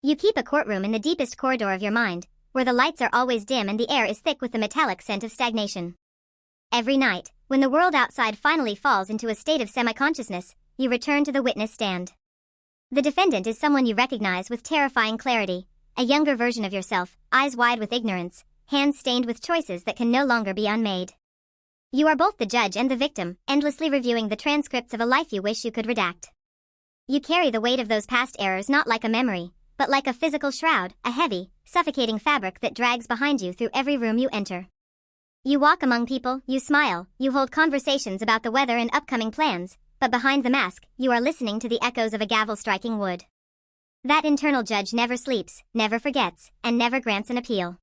You keep a courtroom in the deepest corridor of your mind, where the lights are always dim and the air is thick with the metallic scent of stagnation. Every night, when the world outside finally falls into a state of semi-consciousness, you return to the witness stand. The defendant is someone you recognize with terrifying clarity, a younger version of yourself, eyes wide with ignorance, hands stained with choices that can no longer be unmade. You are both the judge and the victim, endlessly reviewing the transcripts of a life you wish you could redact. You carry the weight of those past errors not like a memory, but like a physical shroud, a heavy, suffocating fabric that drags behind you through every room you enter. You walk among people, you smile, you hold conversations about the weather and upcoming plans, but behind the mask, you are listening to the echoes of a gavel striking wood. That internal judge never sleeps, never forgets, and never grants an appeal.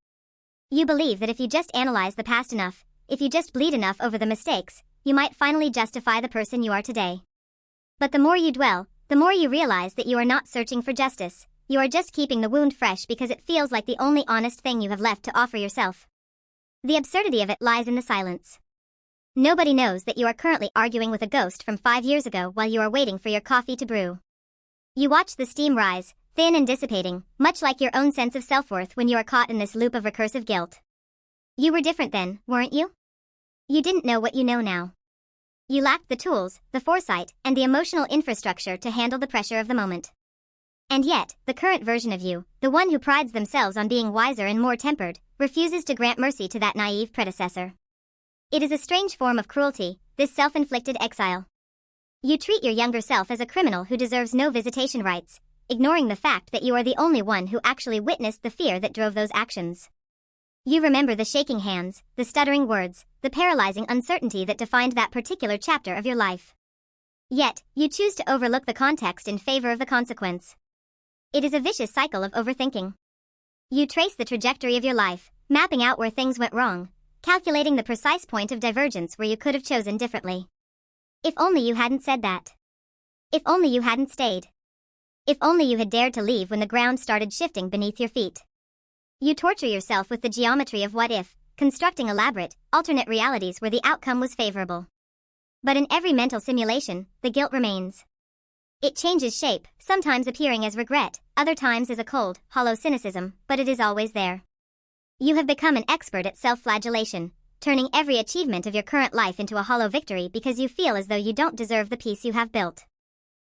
You believe that if you just analyze the past enough, if you just bleed enough over the mistakes, you might finally justify the person you are today. But the more you dwell, the more you realize that you are not searching for justice, you are just keeping the wound fresh because it feels like the only honest thing you have left to offer yourself. The absurdity of it lies in the silence. Nobody knows that you are currently arguing with a ghost from 5 years ago while you are waiting for your coffee to brew. You watch the steam rise, thin and dissipating, much like your own sense of self-worth when you are caught in this loop of recursive guilt. You were different then, weren't you? You didn't know what you know now. You lacked the tools, the foresight, and the emotional infrastructure to handle the pressure of the moment. And yet, the current version of you, the one who prides themselves on being wiser and more tempered, refuses to grant mercy to that naive predecessor. It is a strange form of cruelty, this self-inflicted exile. You treat your younger self as a criminal who deserves no visitation rights, ignoring the fact that you are the only one who actually witnessed the fear that drove those actions. You remember the shaking hands, the stuttering words, the paralyzing uncertainty that defined that particular chapter of your life. Yet, you choose to overlook the context in favor of the consequence. It is a vicious cycle of overthinking. You trace the trajectory of your life, mapping out where things went wrong, calculating the precise point of divergence where you could have chosen differently. If only you hadn't said that. If only you hadn't stayed. If only you had dared to leave when the ground started shifting beneath your feet. You torture yourself with the geometry of what if, constructing elaborate, alternate realities where the outcome was favorable. But in every mental simulation, the guilt remains. It changes shape, sometimes appearing as regret, other times as a cold, hollow cynicism, but it is always there. You have become an expert at self-flagellation, turning every achievement of your current life into a hollow victory because you feel as though you don't deserve the peace you have built.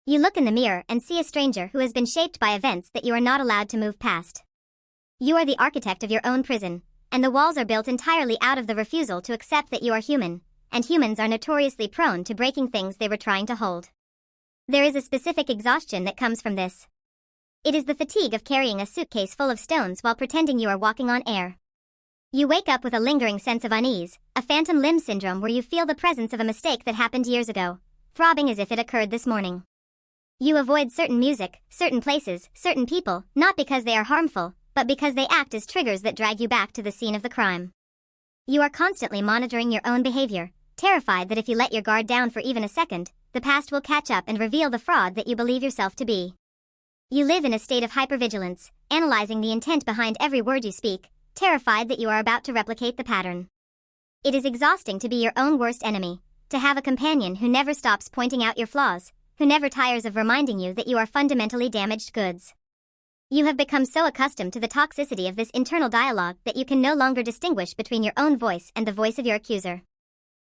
You look in the mirror and see a stranger who has been shaped by events that you are not allowed to move past. You are the architect of your own prison, and the walls are built entirely out of the refusal to accept that you are human, and humans are notoriously prone to breaking things they were trying to hold. There is a specific exhaustion that comes from this. It is the fatigue of carrying a suitcase full of stones while pretending you are walking on air. You wake up with a lingering sense of unease, a phantom limb syndrome where you feel the presence of a mistake that happened years ago, throbbing as if it occurred this morning. You avoid certain music, certain places, certain people, not because they are harmful, but because they act as triggers that drag you back to the scene of the crime. You are constantly monitoring your own behavior, terrified that if you let your guard down for even a second, the past will catch up and reveal the fraud that you believe yourself to be. You live in a state of hypervigilance, analyzing the intent behind every word you speak, terrified that you are about to replicate the pattern. It is exhausting to be your own worst enemy, to have a companion who never stops pointing out your flaws, who never tires of reminding you that you are fundamentally damaged goods. You have become so accustomed to the toxicity of this internal dialogue that you can no longer distinguish between your own voice and the voice of your accuser.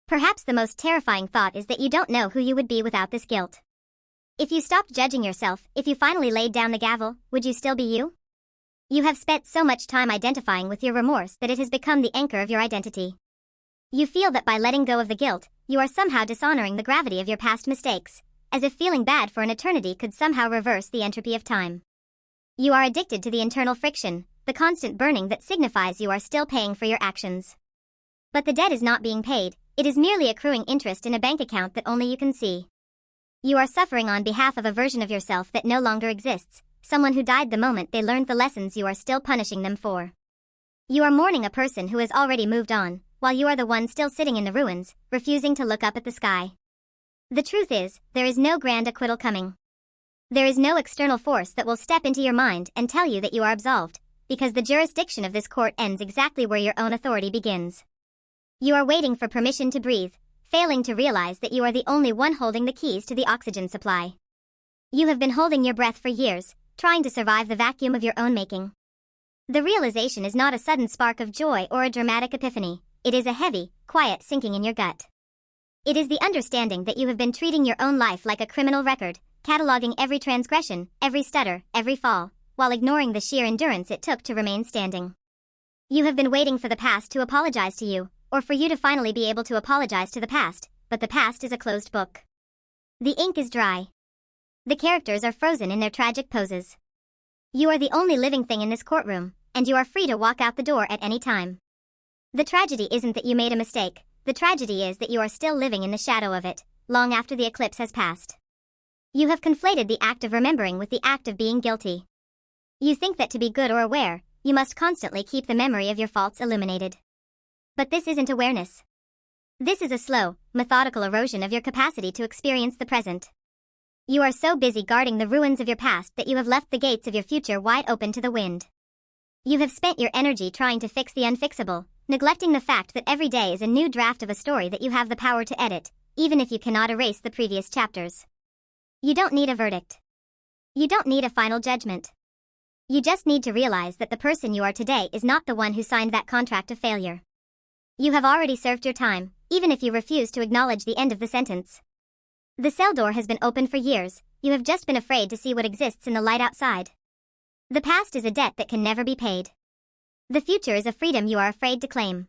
Perhaps the most terrifying thought is that you don't know who you would be without this guilt. If you stopped judging yourself, if you finally laid down the gavel, would you still be you? You have spent so much time identifying with your remorse that it has become the anchor of your identity. You feel that by letting go of the guilt, you are somehow dishonoring the gravity of your past mistakes, as if feeling bad for an eternity could somehow reverse the entropy of time. You are addicted to the internal friction, the constant burning that signifies you are still paying for your actions. But the debt is not being paid, it is merely accruing interest in a bank account that only you can see. You are suffering on behalf of a version of yourself that no longer exists, someone who died the moment they learned the lessons you are still punishing them for. You are mourning a person who has already moved on, while you are the one still sitting in the ruins, refusing to look up at the sky. The truth is, there is no grand acquittal coming. There is no external force that will step into your mind and tell you that you are absolved, because the jurisdiction of this court ends exactly where your own authority begins. You are waiting for permission to breathe, failing to realize that you are the only one holding the keys to the oxygen supply. You have been holding your breath for years, trying to survive the vacuum of your own making. The realization is not a sudden spark of joy or a dramatic epiphany. It is a heavy, quiet sinking in your gut. It is the understanding that you have been treating your own life like a criminal record, cataloging every transgression, every stutter, every fall, while ignoring the sheer endurance it took to remain standing. You have been waiting for the past to apologize to you, or for you to finally be able to apologize to the past, but the past is a closed book. The ink is dry. The characters are frozen in their tragic poses. You are the only living thing in this courtroom, and you are free to walk out the door at any time. The tragedy isn't that you made a mistake, the tragedy is that you are still living in the shadow of it, long after the eclipse has passed. You have conflated the act of remembering with the act of being guilty. You think that to be good or aware, you must constantly keep the memory of your faults illuminated. But this isn't awareness. This is a slow, methodical erosion of your capacity to experience the present. You are so busy guarding the ruins of your past that you have left the gates of your future wide open to the wind. You have spent your energy trying to fix the unfixable, neglecting the fact that every day is a new draft of a story that you have the power to edit, even if you cannot erase the previous chapters. You don't need a verdict. You don't need a final judgment. You just need to realize that the person you are today is not the one who signed that contract of failure. You have already served your time, even if you refuse to acknowledge the end of the sentence. The cell door has been open for years, you have just been afraid to see what exists in the light outside. The past is a debt that can never be paid. The future is a freedom you are afraid to claim.